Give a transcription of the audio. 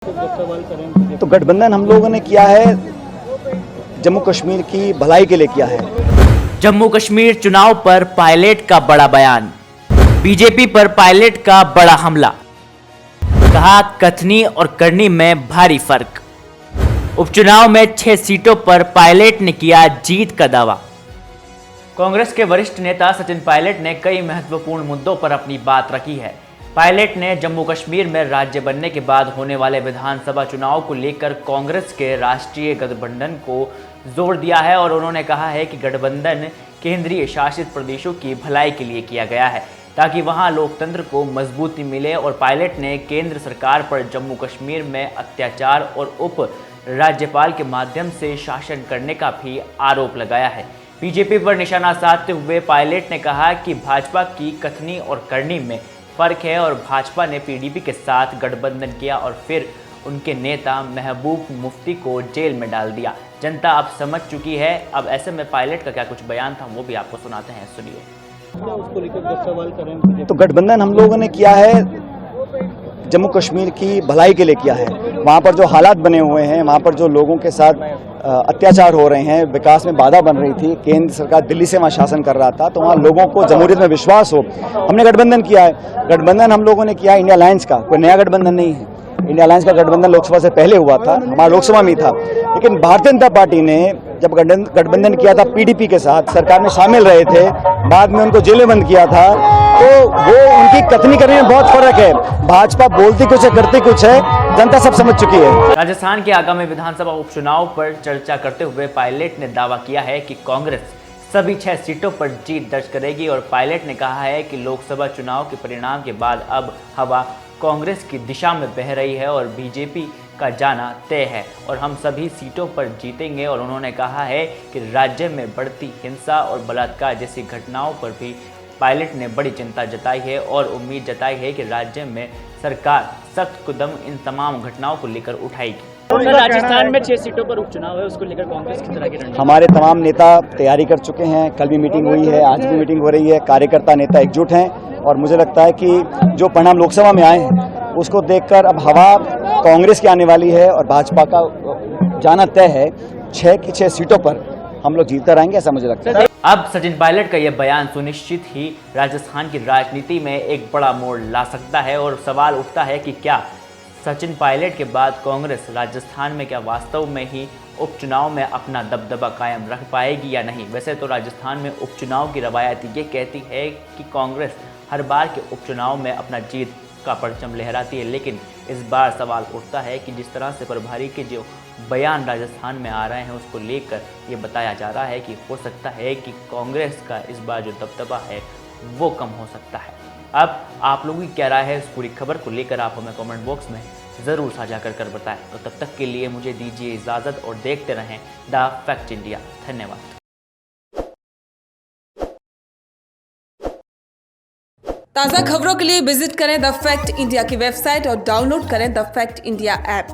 तो गठबंधन हम लोगों ने किया है जम्मू कश्मीर की भलाई के लिए किया है। जम्मू कश्मीर चुनाव पर पायलट का बड़ा बयान, बीजेपी पर पायलट का बड़ा हमला, कहा कथनी और करनी में भारी फर्क। उपचुनाव में 6 सीटों पर पायलट ने किया जीत का दावा। कांग्रेस के वरिष्ठ नेता सचिन पायलट ने कई महत्वपूर्ण मुद्दों पर अपनी बात रखी है। पायलट ने जम्मू कश्मीर में राज्य बनने के बाद होने वाले विधानसभा चुनाव को लेकर कांग्रेस के राष्ट्रीय गठबंधन को जोर दिया है और उन्होंने कहा है कि गठबंधन केंद्रीय शासित प्रदेशों की भलाई के लिए किया गया है ताकि वहां लोकतंत्र को मजबूती मिले। और पायलट ने केंद्र सरकार पर जम्मू कश्मीर में अत्याचार और उप राज्यपाल के माध्यम से शासन करने का भी आरोप लगाया है। बीजेपी पर निशाना साधते हुए पायलट ने कहा कि भाजपा की कथनी और करनी में फर्क है और भाजपा ने पीडीपी के साथ गठबंधन किया और फिर उनके नेता महबूब मुफ्ती को जेल में डाल दिया। जनता अब समझ चुकी है। अब ऐसे में पायलट का क्या कुछ बयान था वो भी आपको सुनाते हैं, सुनिए। तो गठबंधन हम लोगों ने किया है जम्मू कश्मीर की भलाई के लिए किया है। वहाँ पर जो हालात बने हुए हैं, वहाँ पर जो लोगों के साथ अत्याचार हो रहे हैं, विकास में बाधा बन रही थी, केंद्र सरकार दिल्ली से वहाँ शासन कर रहा था, तो वहाँ लोगों को जमहूरियत में विश्वास हो, हमने गठबंधन किया है। गठबंधन हम लोगों ने किया है इंडिया अलायंस का, कोई नया गठबंधन नहीं है। इंडिया अलायंस का गठबंधन लोकसभा से पहले हुआ था, हमारा लोकसभा में था, लेकिन भारतीय जनता पार्टी ने जब गठबंधन किया था पीडीपी के साथ, सरकार में शामिल रहे थे, बाद में उनको जेल में बंद किया था, तो वो उनकी कथनी करने में बहुत फर्क है। भाजपा बोलती कुछ है, करती कुछ है, जनता सब समझ चुकी है। राजस्थान के आगामी विधानसभा उपचुनाव पर चर्चा करते हुए पायलट ने दावा किया है कि कांग्रेस सभी 6 सीटों पर जीत दर्ज करेगी और पायलट ने कहा है कि लोकसभा चुनाव के परिणाम के बाद अब हवा कांग्रेस की दिशा में बह रही है और बीजेपी का जाना तय है और हम सभी सीटों पर जीतेंगे। और उन्होंने कहा है कि राज्य में बढ़ती हिंसा और बलात्कार जैसी घटनाओं पर भी पायलट ने बड़ी चिंता जताई है और उम्मीद जताई है कि राज्य में सरकार सख्त कदम इन तमाम घटनाओं को लेकर उठाएगी। राजस्थान में 6 सीटों पर उपचुनाव है, उसको लेकर कांग्रेस की तरह की रणनीति? हमारे तमाम नेता तैयारी कर चुके हैं, कल भी मीटिंग हुई है, आज भी मीटिंग हो रही है, कार्यकर्ता नेता एकजुट हैं और मुझे लगता है कि जो परिणाम लोकसभा में आए हैं उसको देखकर अब हवा कांग्रेस की आने वाली है और भाजपा का जाना तय है। 6 की 6 सीटों पर हम लोग जीत कर आएंगे, ऐसा मुझे लगता है। अब सचिन पायलट का यह बयान सुनिश्चित ही राजस्थान की राजनीति में एक बड़ा मोड़ ला सकता है और सवाल उठता है कि क्या सचिन पायलट के बाद कांग्रेस राजस्थान में क्या वास्तव में ही उपचुनाव में अपना दबदबा कायम रख पाएगी या नहीं। वैसे तो राजस्थान में उपचुनाव की रवायत ये कहती है कि कांग्रेस हर बार के उपचुनाव में अपना जीत का परचम लहराती है, लेकिन इस बार सवाल उठता है कि जिस तरह से प्रभारी के जो बयान राजस्थान में आ रहे हैं उसको लेकर ये बताया जा रहा है कि हो सकता है कि कांग्रेस का इस बार जो दबदबा है वो कम हो सकता है। अब आप लोगों की क्या राय है इस पूरी खबर को लेकर आप हमें कमेंट बॉक्स में ज़रूर साझा कर बताएं। तो तब तक के लिए मुझे दीजिए इजाज़त और देखते रहें द फैक्ट इंडिया। धन्यवाद। ताज़ा खबरों के लिए विजिट करें द फैक्ट इंडिया की वेबसाइट और डाउनलोड करें द फैक्ट इंडिया ऐप।